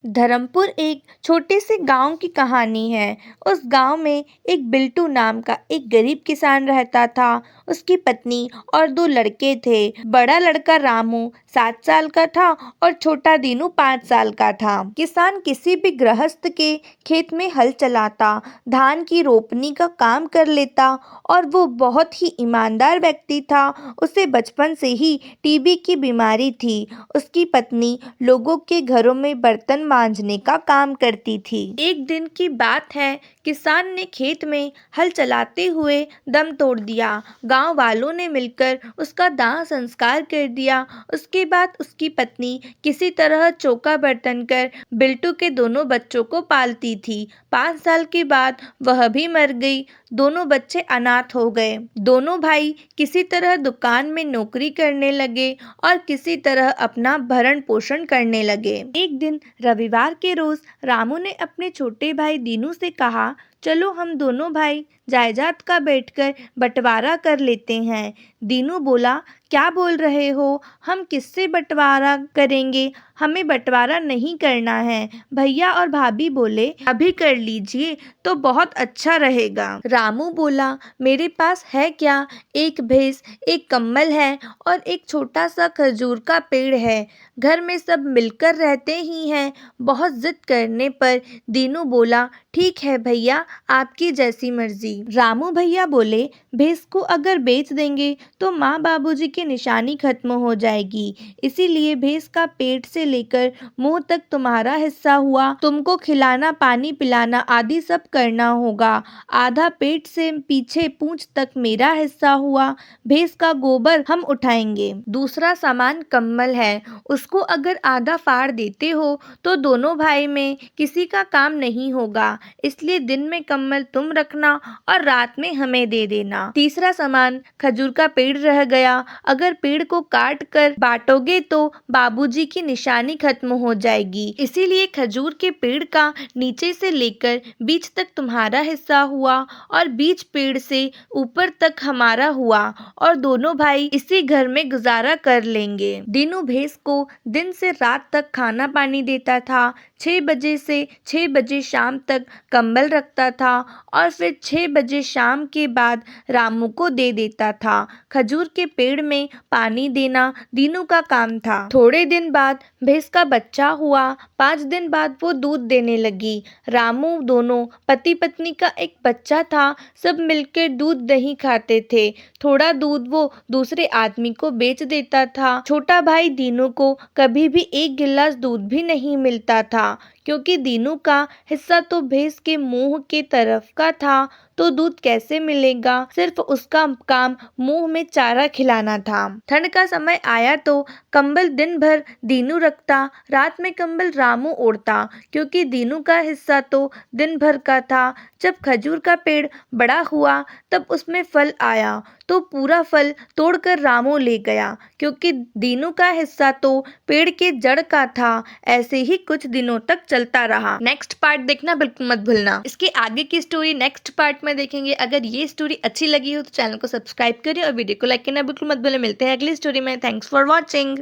धर्मपुर एक छोटे से गांव की कहानी है। उस गांव में एक बिल्टू नाम का एक गरीब किसान रहता था। उसकी पत्नी और दो लड़के थे। बड़ा लड़का रामू 7 साल का था और छोटा दीनू 5 साल का था। किसान किसी भी गृहस्थ के खेत में हल चलाता, धान की रोपनी का काम कर लेता और वो बहुत ही ईमानदार व्यक्ति था। उसे बचपन से ही टीबी की बीमारी थी। उसकी पत्नी लोगों के घरों में बर्तन मांजने का काम करती थी। एक दिन की बात है, किसान ने खेत में हल चलाते हुए दम तोड़ दिया। गांव वालों ने मिलकर उसका दाह संस्कार कर दिया। उसके बाद उसकी पत्नी किसी तरह चौका बर्तन कर बिल्टू के दोनों बच्चों को पालती थी। 5 साल के बाद वह भी मर गई। दोनों बच्चे अनाथ हो गए। दोनों भाई किसी तरह दुकान में नौकरी करने लगे और किसी तरह अपना भरण पोषण करने लगे। एक दिन रविवार के रोज रामू ने अपने छोटे भाई दीनू से कहा, चलो हम दोनों भाई जायदाद का बैठकर बंटवारा कर लेते हैं। दीनू बोला, क्या बोल रहे हो? हम किससे बंटवारा करेंगे? हमें बंटवारा नहीं करना है। भैया और भाभी बोले, अभी कर लीजिए तो बहुत अच्छा रहेगा। रामू बोला, मेरे पास है क्या? एक भैंस, एक कम्बल है और एक छोटा सा खजूर का पेड़ है। घर में सब मिलकर रहते ही हैं। बहुत जिद करने पर दीनू बोला, ठीक है भैया, आपकी जैसी मर्जी। रामू भैया बोले, भैंस को अगर बेच देंगे तो माँ बाबूजी की निशानी खत्म हो जाएगी। इसीलिए भैंस का पेट से लेकर मुंह तक तुम्हारा हिस्सा हुआ। तुमको खिलाना, पानी पिलाना आदि सब करना होगा। आधा पेट से पीछे पूंछ तक मेरा हिस्सा हुआ। भैंस का गोबर हम उठाएंगे। दूसरा सामान कम्बल है, उसको अगर आधा फाड़ देते हो तो दोनों भाई में किसी का काम नहीं होगा। इसलिए दिन में कम्बल तुम रखना और रात में हमें दे देना। तीसरा सामान खजूर का पेड़ रह गया। अगर पेड़ को काट कर बांटोगे तो बाबूजी की निशानी खत्म हो जाएगी। इसीलिए खजूर के पेड़ का नीचे से लेकर बीच तक तुम्हारा हिस्सा हुआ और बीच पेड़ से ऊपर तक हमारा हुआ और दोनों भाई इसी घर में गुजारा कर लेंगे। दीनू भैंस को दिन से रात तक खाना पानी देता था। 6 बजे से 6 बजे शाम तक कंबल रखता था और फिर 6 बजे शाम के बाद रामू को दे देता था। खजूर के पेड़ में पानी देना दीनू का काम था। थोड़े दिन बाद भैंस का बच्चा हुआ। 5 दिन बाद वो दूध देने लगी। रामू दोनों पति पत्नी का एक बच्चा था। सब मिलकर दूध दही खाते थे। थोड़ा दूध वो दूसरे आदमी को बेच देता था। छोटा भाई दीनू को कभी भी एक गिलास दूध भी नहीं मिलता था, क्योंकि दीनू का हिस्सा तो भैंस के मुंह के तरफ का था, तो दूध कैसे मिलेगा? सिर्फ उसका काम मुंह में चारा खिलाना था। ठंड का समय आया तो कंबल दिन भर दीनू रखता, रात में कंबल रामू ओढ़ता, क्योंकि दीनू का हिस्सा तो दिन भर का था। जब खजूर का पेड़ बड़ा हुआ तब उसमें फल आया, तो पूरा फल तोड़कर रामू ले गया, क्योंकि दीनू का हिस्सा तो पेड़ के जड़ का था। ऐसे ही कुछ दिनों तक चलता रहा। नेक्स्ट पार्ट देखना बिल्कुल मत भूलना। इसके आगे की स्टोरी नेक्स्ट पार्ट में देखेंगे। अगर ये स्टोरी अच्छी लगी हो तो चैनल को सब्सक्राइब करें और वीडियो को लाइक करना बिल्कुल मत भूलें। मिलते हैं अगली स्टोरी में। Thanks for watching.